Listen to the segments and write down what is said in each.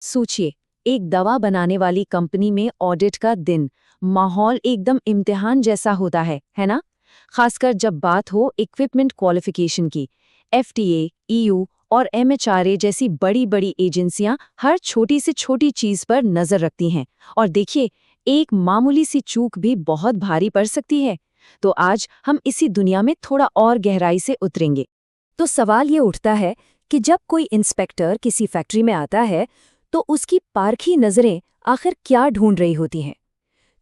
सोचिए, एक दवा बनाने वाली कंपनी में ऑडिट का दिन, माहौल एकदम इम्तिहान जैसा होता है ना? खासकर जब बात हो इक्विपमेंट क्वालिफिकेशन की। एफडीए, ईयू और एमएचआरए जैसी बड़ी-बड़ी एजेंसियां हर छोटी से छोटी चीज पर नजर रखती हैं। और देखिए, एक मामूली सी चूक भी बहुत भारी पड़ सकती है। तो आज हम इसी दुनिया में थोड़ा और गहराई से उतरेंगे। तो सवाल ये उठता है कि जब कोई इंस्पेक्टर किसी फैक्ट्री में आता है, तो उसकी पारखी नजरें आखिर क्या ढूंढ रही होती हैं?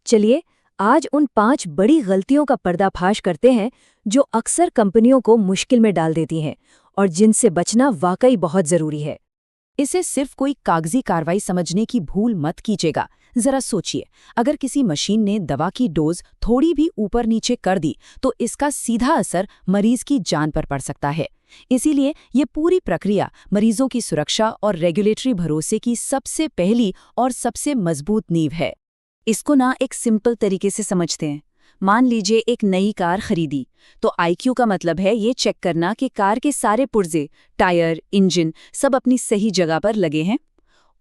चलिए, आज उन 5 बड़ी गलतियों का पर्दाफाश करते हैं जो अक्सर कंपनियों को मुश्किल में डाल देती हैं और जिनसे बचना वाकई बहुत जरूरी है। इसे सिर्फ कोई कागजी कार्रवाई समझने की भूल मत कीजिएगा। जरा सोचिए, अगर किसी मशीन ने दवा की डोज थोड़ी भी ऊपर नीचे कर दी तो इसका सीधा असर मरीज की जान पर पड़ सकता है। इसीलिए ये पूरी प्रक्रिया मरीजों की सुरक्षा और रेगुलेटरी भरोसे की सबसे पहली और सबसे मजबूत नींव है। इसको एक सिंपल तरीके से समझते हैं। मान लीजिए एक नई कार खरीदी, तो आईक्यू का मतलब है ये चेक करना कि कार के सारे पुर्जे, टायर, इंजन सब अपनी सही जगह पर लगे हैं।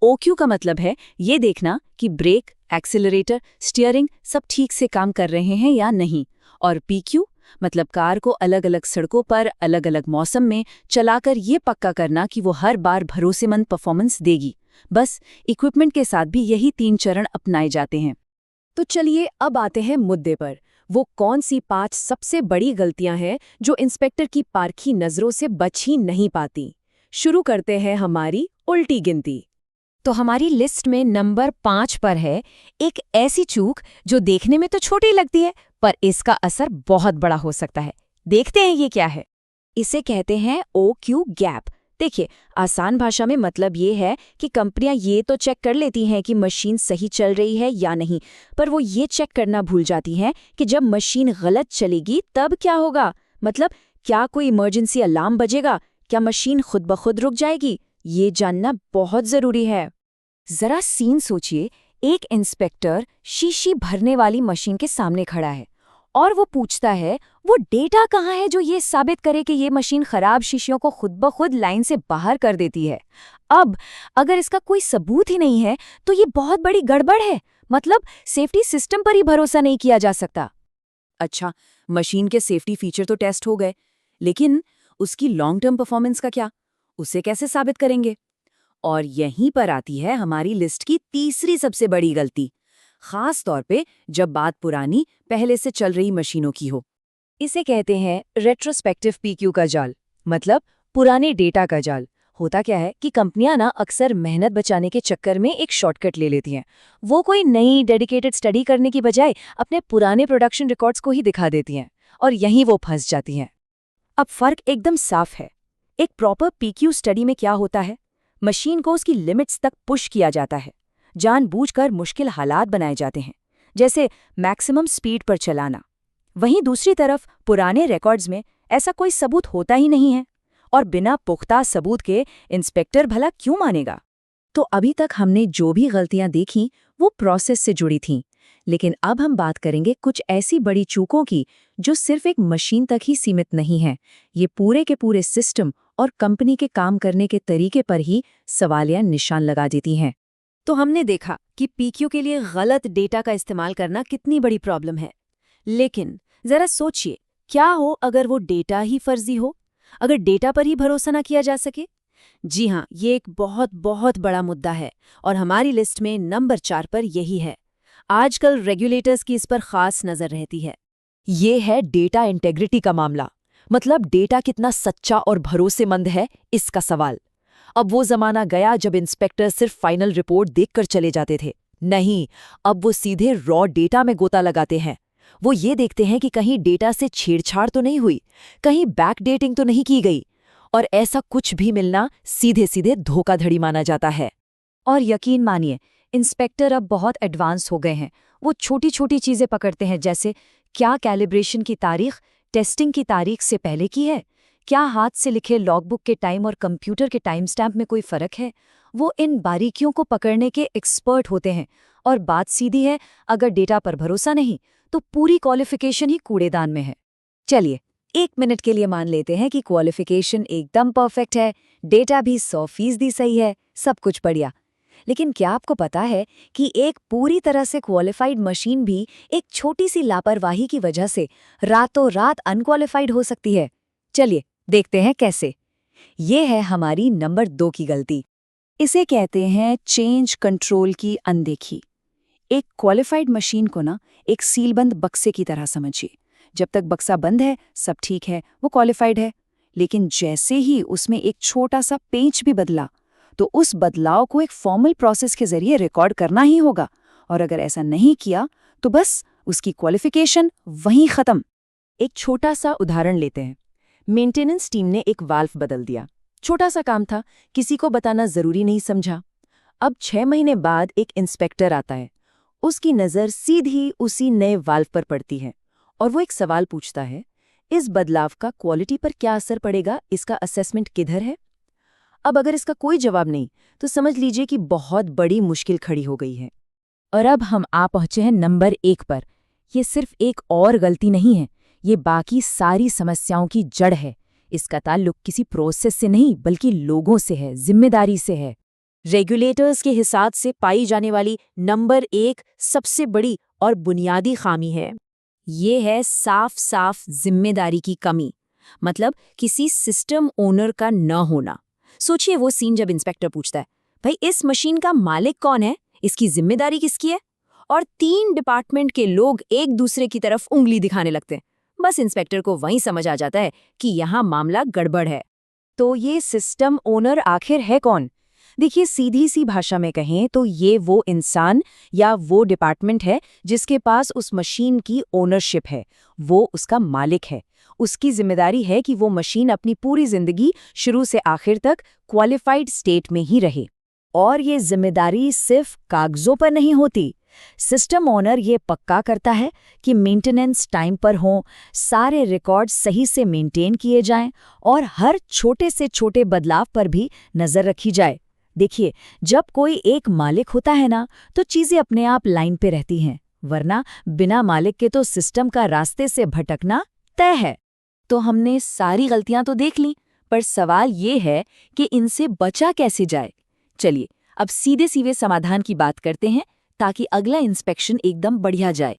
ओक्यू का मतलब है ये देखना कि ब्रेक, एक्सीलरेटर, स्टीयरिंग सब ठीक से काम कर रहे हैं या नहीं। और पीक्यू मतलब कार को अलग अलग सड़कों पर अलग अलग मौसम में चलाकर ये पक्का करना कि वो हर बार भरोसेमंद परफॉर्मेंस देगी। बस इक्विपमेंट के साथ भी यही 3 चरण अपनाए जाते हैं। तो चलिए अब आते हैं मुद्दे पर। वो कौन सी 5 सबसे बड़ी गलतियां हैं जो इंस्पेक्टर की पारखी नजरों से बच ही नहीं पाती? शुरू करते हैं हमारी उल्टी गिनती। तो हमारी लिस्ट में नंबर 5 पर है एक ऐसी चूक जो देखने में तो छोटी लगती है, पर इसका असर बहुत बड़ा हो सकता है। देखते हैं ये क्या है। इसे कहते हैं OQ गैप। देखिए, आसान भाषा में मतलब ये है कि कंपनियां ये तो चेक कर लेती हैं कि मशीन सही चल रही है या नहीं, पर वो ये चेक करना भूल जाती हैं कि जब मशीन गलत चलेगी तब क्या होगा। मतलब, क्या कोई इमरजेंसी अलार्म बजेगा, क्या मशीन खुद ब खुद रुक जाएगी, ये जानना बहुत जरूरी है। जरा सीन सोचिए, एक इंस्पेक्टर शीशी भरने वाली मशीन के सामने खड़ा है और वो पूछता है, वो डेटा कहाँ है जो ये साबित करे कि ये मशीन खराब शीशियों को खुद ब खुद लाइन से बाहर कर देती है। अब अगर इसका कोई सबूत ही नहीं है तो ये बहुत बड़ी गड़बड़ है। मतलब, सेफ्टी सिस्टम पर ही भरोसा नहीं किया जा सकता। अच्छा, मशीन के सेफ्टी फीचर तो टेस्ट हो गए, लेकिन उसकी लॉन्ग टर्म परफॉर्मेंस का क्या? उसे कैसे साबित करेंगे? और यहीं पर आती है हमारी लिस्ट की तीसरी सबसे बड़ी गलती, खास तौर पे जब बात पुरानी, पहले से चल रही मशीनों की हो। इसे कहते हैं रेट्रोस्पेक्टिव PQ का जाल, मतलब पुराने डेटा का जाल। होता क्या है कि कंपनियां अक्सर मेहनत बचाने के चक्कर में एक शॉर्टकट ले लेती हैं। वो कोई नई डेडिकेटेड स्टडी करने की बजाय अपने पुराने प्रोडक्शन रिकॉर्ड्स को ही दिखा देती हैं, और यहीं वो फंस जाती हैं। अब फर्क एकदम साफ है। एक प्रॉपर PQ स्टडी में क्या होता है, मशीन को उसकी लिमिट्स तक पुश किया जाता है, जानबूझकर मुश्किल हालात बनाए जाते हैं, जैसे मैक्सिमम स्पीड पर चलाना। वहीं दूसरी तरफ पुराने रिकॉर्ड्स में ऐसा कोई सबूत होता ही नहीं है, और बिना पुख्ता सबूत के इंस्पेक्टर भला क्यों मानेगा? तो अभी तक हमने जो भी गलतियां देखी वो प्रोसेस से जुड़ी थीं, लेकिन अब हम बात करेंगे कुछ ऐसी बड़ी चूकों की जो सिर्फ एक मशीन तक ही सीमित नहीं है। ये पूरे के पूरे सिस्टम और कंपनी के काम करने के तरीके पर ही सवालिया निशान लगा देती हैं। तो हमने देखा कि PQ के लिए गलत डेटा का इस्तेमाल करना कितनी बड़ी प्रॉब्लम है। लेकिन जरा सोचिए, क्या हो अगर वो डेटा ही फर्जी हो, अगर डेटा पर ही भरोसा ना किया जा सके? जी हाँ, ये एक बहुत बहुत बड़ा मुद्दा है, और हमारी लिस्ट में नंबर 4 पर यही है। आजकल रेगुलेटर्स की इस पर खास नजर रहती है। ये है डेटा इंटेग्रिटी का मामला, मतलब डेटा कितना सच्चा और भरोसेमंद है, इसका सवाल। अब वो जमाना गया जब इंस्पेक्टर सिर्फ फाइनल रिपोर्ट देखकर चले जाते थे। नहीं, अब वो सीधे रॉ डेटा में गोता लगाते हैं। वो ये देखते हैं कि कहीं डेटा से छेड़छाड़ तो नहीं हुई, कहीं बैकडेटिंग तो नहीं की गई, और ऐसा कुछ भी मिलना सीधे सीधे धोखाधड़ी माना जाता है। और यकीन मानिए, इंस्पेक्टर अब बहुत एडवांस हो गए हैं। वो छोटी छोटी चीजें पकड़ते हैं, जैसे क्या कैलिब्रेशन की तारीख टेस्टिंग की तारीख से पहले की है, क्या हाथ से लिखे लॉगबुक के टाइम और कंप्यूटर के टाइम स्टैम्प में कोई फर्क है। वो इन बारीकियों को पकड़ने के एक्सपर्ट होते हैं। और बात सीधी है, अगर डेटा पर भरोसा नहीं तो पूरी क्वालिफिकेशन ही कूड़ेदान में है। चलिए, 1 मिनट के लिए मान लेते हैं कि क्वालिफिकेशन एकदम परफेक्ट है, डेटा भी 100% सही है, सब कुछ बढ़िया। लेकिन क्या आपको पता है कि एक पूरी तरह से क्वालिफाइड मशीन भी एक छोटी सी लापरवाही की वजह से रातों रात अनक्वालिफाइड हो सकती है? चलिए देखते हैं कैसे। ये है हमारी नंबर 2 की गलती। इसे कहते हैं चेंज कंट्रोल की अनदेखी। एक क्वालिफाइड मशीन को ना एक सीलबंद बक्से की तरह समझिए। जब तक बक्सा बंद है सब ठीक है, वो क्वालिफाइड है। लेकिन जैसे ही उसमें एक छोटा सा पेंच भी बदला तो उस बदलाव को एक फॉर्मल प्रोसेस के जरिए रिकॉर्ड करना ही होगा, और अगर ऐसा नहीं किया तो बस उसकी क्वालिफिकेशन वहीं खत्म। एक छोटा सा उदाहरण लेते हैं। मेंटेनेंस टीम ने एक वाल्व बदल दिया। छोटा सा काम था, किसी को बताना जरूरी नहीं समझा। अब 6 महीने बाद एक इंस्पेक्टर आता है। उसकी नज़र सीधी उसी नए वाल्व पर पड़ती है और वो एक सवाल पूछता है, इस बदलाव का क्वालिटी पर क्या असर पड़ेगा, इसका असेसमेंट किधर है? अब अगर इसका कोई जवाब नहीं तो समझ लीजिए कि बहुत बड़ी मुश्किल खड़ी हो गई है। और अब हम आ पहुंचे हैं नंबर 1 पर। ये सिर्फ एक और गलती नहीं है, ये बाकी सारी समस्याओं की जड़ है। इसका ताल्लुक किसी प्रोसेस से नहीं बल्कि लोगों से है, जिम्मेदारी से है। रेगुलेटर्स के हिसाब से पाई जाने वाली नंबर 1 सबसे बड़ी और बुनियादी खामी है। ये है साफ साफ जिम्मेदारी की कमी, मतलब किसी सिस्टम ओनर का न होना। सोचिए वो सीन जब इंस्पेक्टर पूछता है, भाई इस मशीन का मालिक कौन है, इसकी जिम्मेदारी किसकी है? और 3 डिपार्टमेंट के लोग एक दूसरे की तरफ उंगली दिखाने लगते हैं। बस इंस्पेक्टर को वहीं समझ आ जाता है कि यहाँ मामला गड़बड़ है। तो ये सिस्टम ओनर आखिर है कौन? देखिए, सीधी सी भाषा में कहें तो ये वो इंसान या वो डिपार्टमेंट है जिसके पास उस मशीन की ओनरशिप है, वो उसका मालिक है। उसकी जिम्मेदारी है कि वो मशीन अपनी पूरी जिंदगी शुरू से आखिर तक क्वालिफाइड स्टेट में ही रहे। और ये जिम्मेदारी सिर्फ कागजों पर नहीं होती। सिस्टम ओनर ये पक्का करता है कि मेंटेनेंस टाइम पर हो, सारे रिकॉर्ड सही से मेंटेन किए जाएं और हर छोटे से छोटे बदलाव पर भी नज़र रखी जाए। देखिए, जब कोई एक मालिक होता है ना तो चीज़ें अपने आप लाइन पे रहती हैं, वरना बिना मालिक के तो सिस्टम का रास्ते से भटकना तय है। तो हमने सारी गलतियां तो देख ली, पर सवाल ये है कि इनसे बचा कैसे जाए। चलिए अब सीधे सीधे समाधान की बात करते हैं ताकि अगला इंस्पेक्शन एकदम बढ़िया जाए।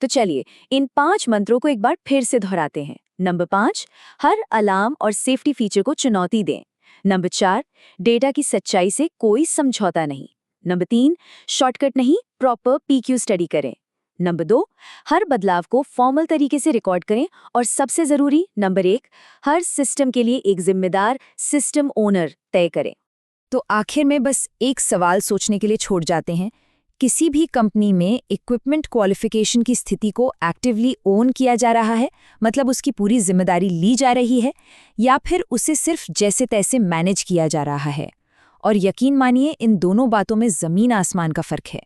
तो चलिए इन 5 मंत्रों को एक बार फिर से दोहराते हैं। नंबर 5, हर अलार्म और सेफ्टी फीचर को चुनौती दें। नंबर 4, डेटा की सच्चाई से कोई समझौता नहीं। नंबर 3, शॉर्टकट नहीं, प्रॉपर पीक्यू स्टडी करें। नंबर 2, हर बदलाव को फॉर्मल तरीके से रिकॉर्ड करें। और सबसे जरूरी नंबर 1, हर सिस्टम के लिए एक जिम्मेदार सिस्टम ओनर तय करें। तो आखिर में बस एक सवाल सोचने के लिए छोड़ जाते हैं, किसी भी कंपनी में इक्विपमेंट क्वालिफिकेशन की स्थिति को एक्टिवली ओन किया जा रहा है, मतलब उसकी पूरी जिम्मेदारी ली जा रही है, या फिर उसे सिर्फ जैसे तैसे मैनेज किया जा रहा है? और यकीन मानिए इन दोनों बातों में ज़मीन आसमान का फ़र्क है।